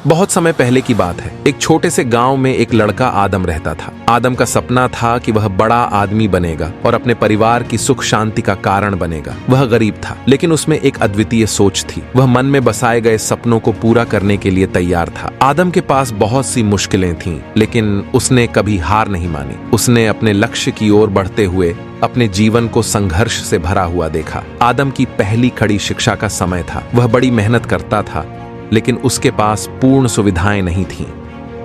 बहुत समय पहले की बात है। एक छोटे से गांव में एक लड़का आदम रहता था। आदम का सपना था कि वह बड़ा आदमी बनेगा और अपने परिवार की सुख शांति का कारण बनेगा। वह गरीब था, लेकिन उसमें एक अद्वितीय सोच थी। वह मन में बसाए गए सपनों को पूरा करने के लिए तैयार था। आदम के पास बहुत सी मुश्किलें थीं, लेकिन उसने कभी हार नहीं मानी। उसने अपने लक्ष्य की ओर बढ़ते हुए अपने जीवन को संघर्ष से भरा हुआ देखा। आदम की पहली कड़ी शिक्षा का समय था। वह बड़ी मेहनत करता था, लेकिन उसके पास पूर्ण सुविधाएं नहीं थीं।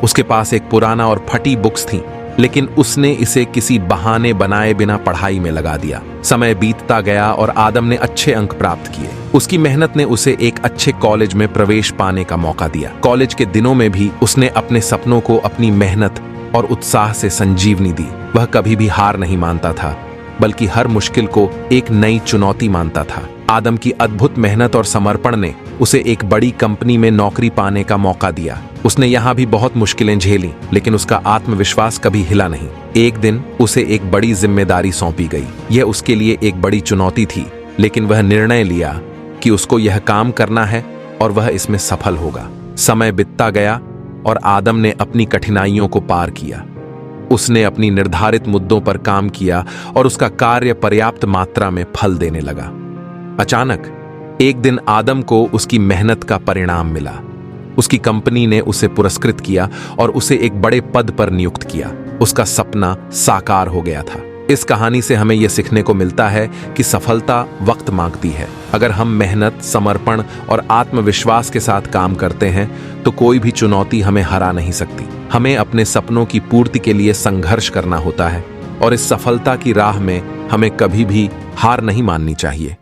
उसके पास एक पुराना और फटी बुक्स थीं, लेकिन उसने इसे किसी बहाने बनाए बिना पढ़ाई में लगा दिया। समय बीतता गया और आदम ने अच्छे अंक प्राप्त किए। उसकी मेहनत ने उसे एक अच्छे कॉलेज में प्रवेश पाने का मौका दिया। कॉलेज के दिनों में भी उसने अपने सपनों को अपनी मेहनत और उत्साह से संजीवनी दी। वह कभी भी हार नहीं मानता था, बल्कि हर मुश्किल को एक नई चुनौती मानता था। आदम की अद्भुत मेहनत और समर्पण ने उसे एक बड़ी कंपनी में नौकरी पाने का मौका दिया। उसने यहाँ भी बहुत मुश्किलें झेली, लेकिन उसका आत्मविश्वास कभी हिला नहीं। एक दिन उसे एक बड़ी जिम्मेदारी सौंपी गई। यह उसके लिए एक बड़ी चुनौती थी, लेकिन वह निर्णय लिया कि उसको यह काम करना है और वह इसमें सफल होगा। समय बीतता गया और आदम ने अपनी कठिनाइयों को पार किया। उसने अपनी निर्धारित मुद्दों पर काम किया और उसका कार्य पर्याप्त मात्रा में फल देने लगा। अचानक एक दिन आदम को उसकी मेहनत का परिणाम मिला। उसकी कंपनी ने उसे पुरस्कृत किया और उसे एक बड़े पद पर नियुक्त किया। उसका सपना साकार हो गया था। इस कहानी से हमें यह सीखने को मिलता है कि सफलता वक्त मांगती है। अगर हम मेहनत, समर्पण और आत्मविश्वास के साथ काम करते हैं तो कोई भी चुनौती हमें हरा नहीं सकती। हमें अपने सपनों की पूर्ति के लिए संघर्ष करना होता है और इस सफलता की राह में हमें कभी भी हार नहीं माननी चाहिए।